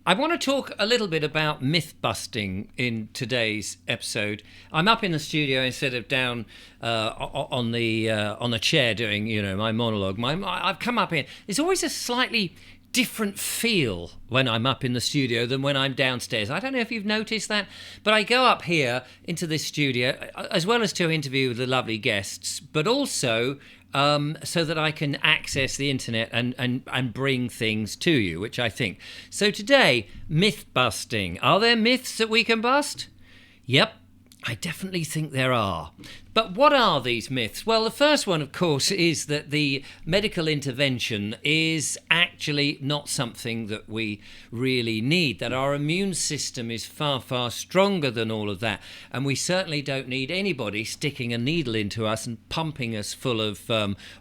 I want to talk a little bit about myth busting in today's episode. I'm up in the studio instead of down on the chair doing my monologue. I've come up here. There's always a slightly different feel when I'm up in the studio than when I'm downstairs. I don't know if you've noticed that, but I go up here into this studio as well as to interview the lovely guests, but also so that I can access the internet and bring things to you, which I think. So today, myth busting. Are there myths that we can bust? Yep, I definitely think there are. But what are these myths? Well, the first one, of course, is that the medical intervention is actually not something that we really need, that our immune system is far, far stronger than all of that. And we certainly don't need anybody sticking a needle into us and pumping us full of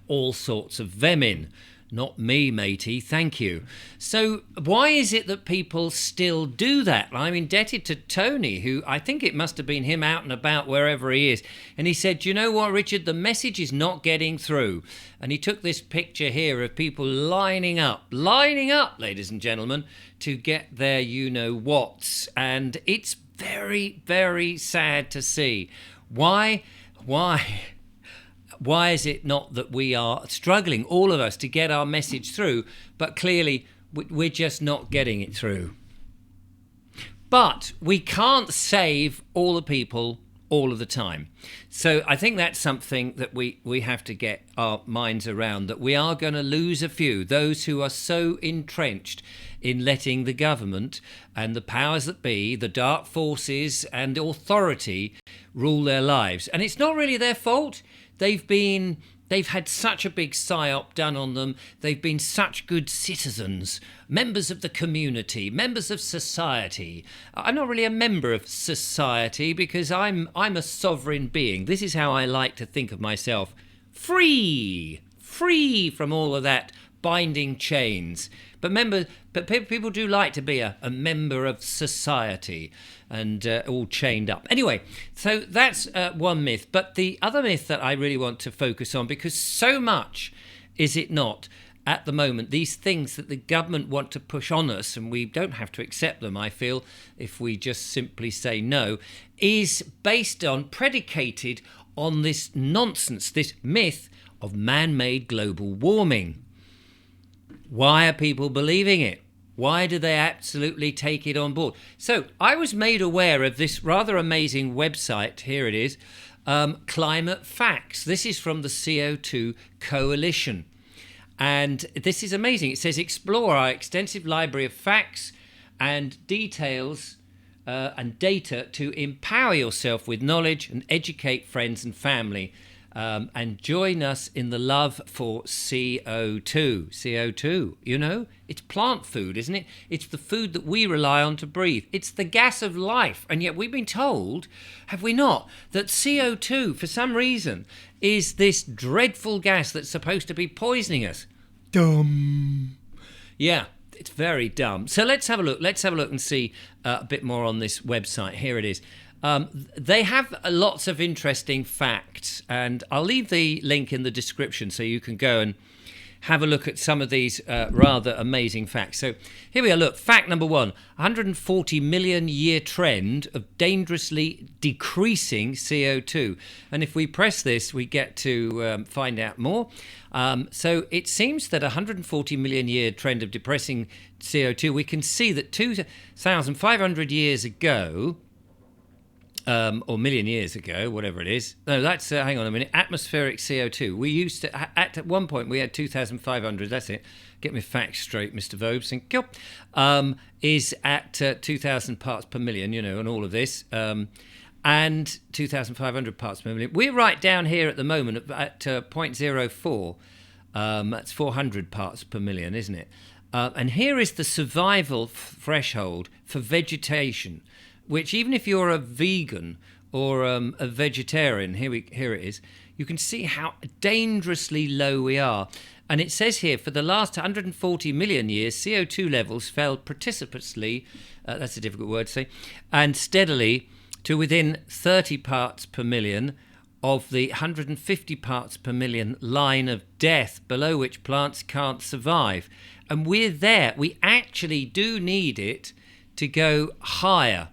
all sorts of venin. Not me, matey, thank you. So why is it that people still do that? I'm indebted to Tony, who I think it must have been him out and about wherever he is. And he said, "Do you know what, Richard? The message is not getting through." And he took this picture here of people lining up, ladies and gentlemen, to get their you-know-whats. And it's very, very sad to see. Why? Why is it not that we are struggling, all of us, to get our message through, but clearly we're just not getting it through? But we can't save all the people all of the time. So I think that's something that we have to get our minds around, that we are going to lose a few, those who are so entrenched in letting the government and the powers that be, the dark forces and authority rule their lives. And it's not really their fault. They've had such a big psyop done on them. They've been such good citizens, members of the community, members of society. I'm not really a member of society because I'm a sovereign being. This is how I like to think of myself. Free from all of that binding chains. But people do like to be a member of society and all chained up. Anyway, so that's one myth. But the other myth that I really want to focus on, because so much, is it not, at the moment, these things that the government want to push on us, and we don't have to accept them, I feel, if we just simply say no, is predicated on this nonsense, this myth of man-made global warming. Why are people believing it? Why do they absolutely take it on board? So I was made aware of this rather amazing website. Here it is, Climate Facts. This is from the CO2 Coalition. And this is amazing. It says, explore our extensive library of facts and details and data to empower yourself with knowledge and educate friends and family. And join us in the love for CO2. CO2, it's plant food, isn't it? It's the food that we rely on to breathe. It's the gas of life. And yet we've been told, have we not, that CO2, for some reason, is this dreadful gas that's supposed to be poisoning us. Dumb. Yeah, it's very dumb. So let's have a look. Let's have a look and see a bit more on this website. Here it is. They have lots of interesting facts, and I'll leave the link in the description so you can go and have a look at some of these rather amazing facts. So here we are. Look, fact number 1, 140 million year trend of dangerously decreasing CO2. And if we press this, we get to find out more. So it seems that 140 million year trend of depressing CO2, we can see that 2,500 years ago, or million years ago, whatever it is. No, that's, hang on a minute, atmospheric CO2. We used to, at one point, we had 2,500, that's it. Get my facts straight, Mr. Vobes, thank you. Is at 2,000 parts per million, and all of this. And 2,500 parts per million. We're right down here at the moment at 0.04. That's 400 parts per million, isn't it? And here is the survival threshold for vegetation, which even if you're a vegan or a vegetarian, here it is, you can see how dangerously low we are. And it says here, for the last 140 million years, CO2 levels fell precipitously, that's a difficult word to say, and steadily to within 30 parts per million of the 150 parts per million line of death below which plants can't survive. And we're there. We actually do need it to go higher.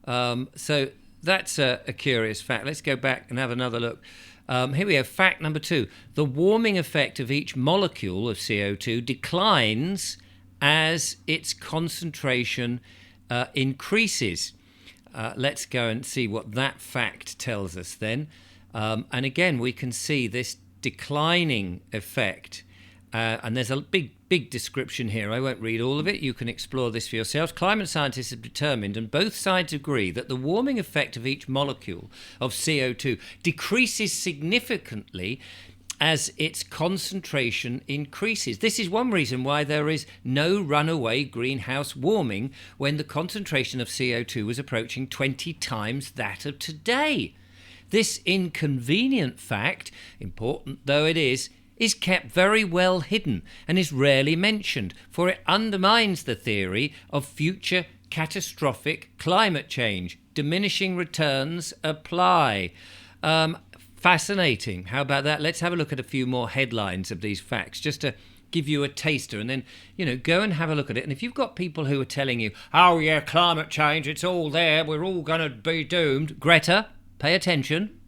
So that's a curious fact. Let's go back and have another look. Here we have fact number 2. The warming effect of each molecule of CO2 declines as its concentration increases. Let's go and see what that fact tells us then. And again, we can see this declining effect. And there's a big description here. I won't read all of it. You can explore this for yourselves. Climate scientists have determined, and both sides agree, that the warming effect of each molecule of CO2 decreases significantly as its concentration increases. This is one reason why there is no runaway greenhouse warming when the concentration of CO2 was approaching 20 times that of today. This inconvenient fact, important though it is kept very well hidden and is rarely mentioned, for it undermines the theory of future catastrophic climate change. Diminishing returns apply. Fascinating. How about that? Let's have a look at a few more headlines of these facts, just to give you a taster, and then, go and have a look at it. And if you've got people who are telling you, oh yeah, climate change, it's all there, we're all going to be doomed. Greta, pay attention,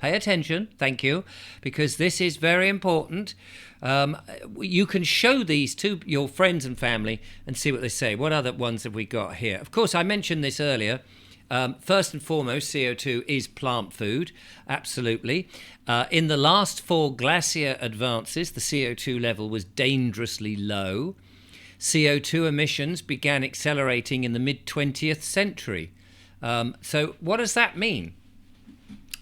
thank you, because this is very important. You can show these to your friends and family and see what they say. What other ones have we got here? Of course, I mentioned this earlier. First and foremost, CO2 is plant food, absolutely. In the last 4 glacier advances, the CO2 level was dangerously low. CO2 emissions began accelerating in the mid-20th century. So what does that mean?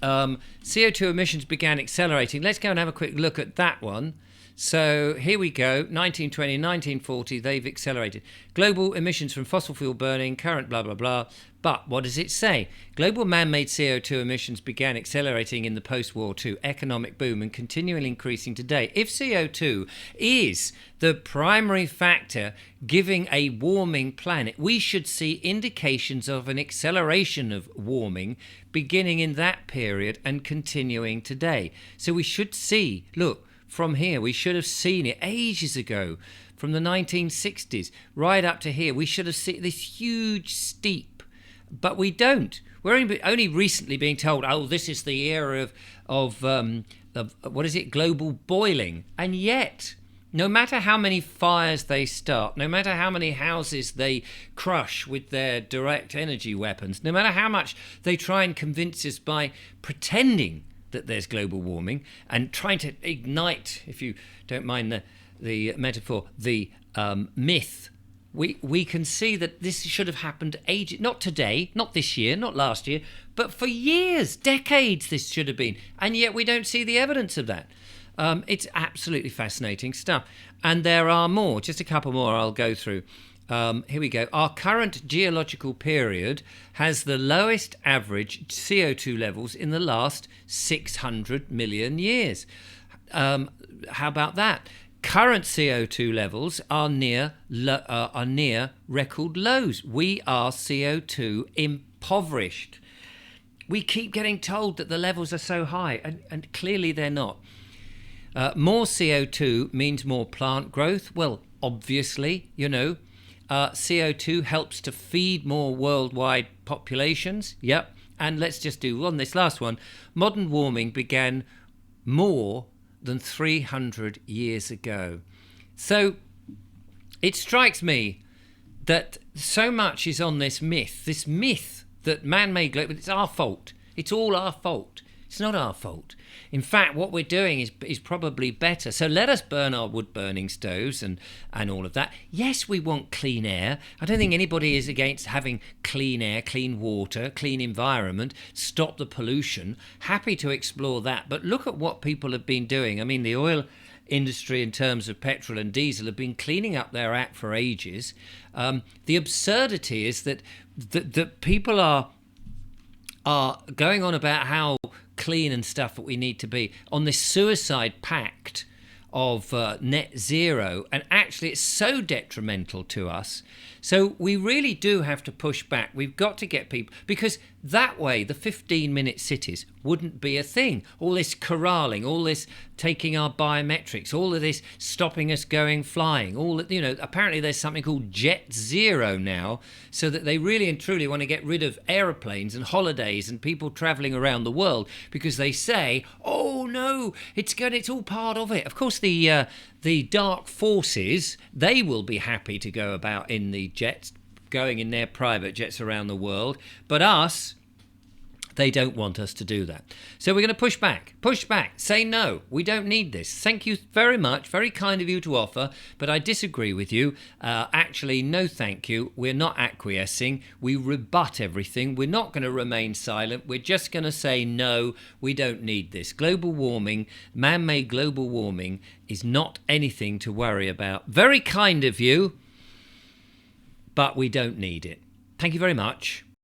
CO2 emissions began accelerating. Let's go and have a quick look at that one. So here we go, 1920, 1940, they've accelerated. Global emissions from fossil fuel burning, current blah, blah, blah. But what does it say? Global man-made CO2 emissions began accelerating in the post-War II economic boom and continually increasing today. If CO2 is the primary factor giving a warming planet, we should see indications of an acceleration of warming beginning in that period and continuing today. So we should see, look, from here, we should have seen it ages ago, from the 1960s right up to here. We should have seen this huge steep, but we don't. We're only recently being told, oh, this is the era of what is it, global boiling. And yet, no matter how many fires they start, no matter how many houses they crush with their direct energy weapons, no matter how much they try and convince us by pretending that there's global warming and trying to ignite, if you don't mind the metaphor, the myth, we can see that this should have happened ages, not today, not this year, not last year, but for years, decades this should have been, and yet we don't see the evidence of that. It's absolutely fascinating stuff. And there are more, just a couple more I'll go through. Here we go. Our current geological period has the lowest average CO2 levels in the last 600 million years. How about that? Current CO2 levels are near record lows. We are CO2 impoverished. We keep getting told that the levels are so high, and clearly they're not. More CO2 means more plant growth. Well, obviously, CO2 helps to feed more worldwide populations. Yep. And let's just do on this last one. Modern warming began more than 300 years ago. So it strikes me that so much is on this myth that man-made global, it's our fault. It's all our fault. It's not our fault. In fact, what we're doing is probably better. So let us burn our wood-burning stoves and all of that. Yes, we want clean air. I don't think anybody is against having clean air, clean water, clean environment, stop the pollution. Happy to explore that. But look at what people have been doing. I mean, the oil industry in terms of petrol and diesel have been cleaning up their act for ages. The absurdity is that people are going on about how clean and stuff that we need to be on this suicide pact of net zero, and actually it's so detrimental to us, So we really do have to push back. We've got to get people, because that way the 15-minute cities wouldn't be a thing. All this corralling, all this taking our biometrics, all of this stopping us going flying, apparently there's something called Jet Zero now, so that they really and truly want to get rid of aeroplanes and holidays and people travelling around the world, because they say, oh no, it's all part of it. Of course, the dark forces, they will be happy to go about in the jets, going in their private jets around the world, but us, they don't want us to do that. So we're going to push back, say no, we don't need this. Thank you very much, very kind of you to offer, but I disagree with you. Actually, no thank you. We're not acquiescing. We rebut everything. We're not going to remain silent. We're just going to say no, we don't need this. Global warming, man-made global warming, is not anything to worry about. Very kind of you, but we don't need it. Thank you very much.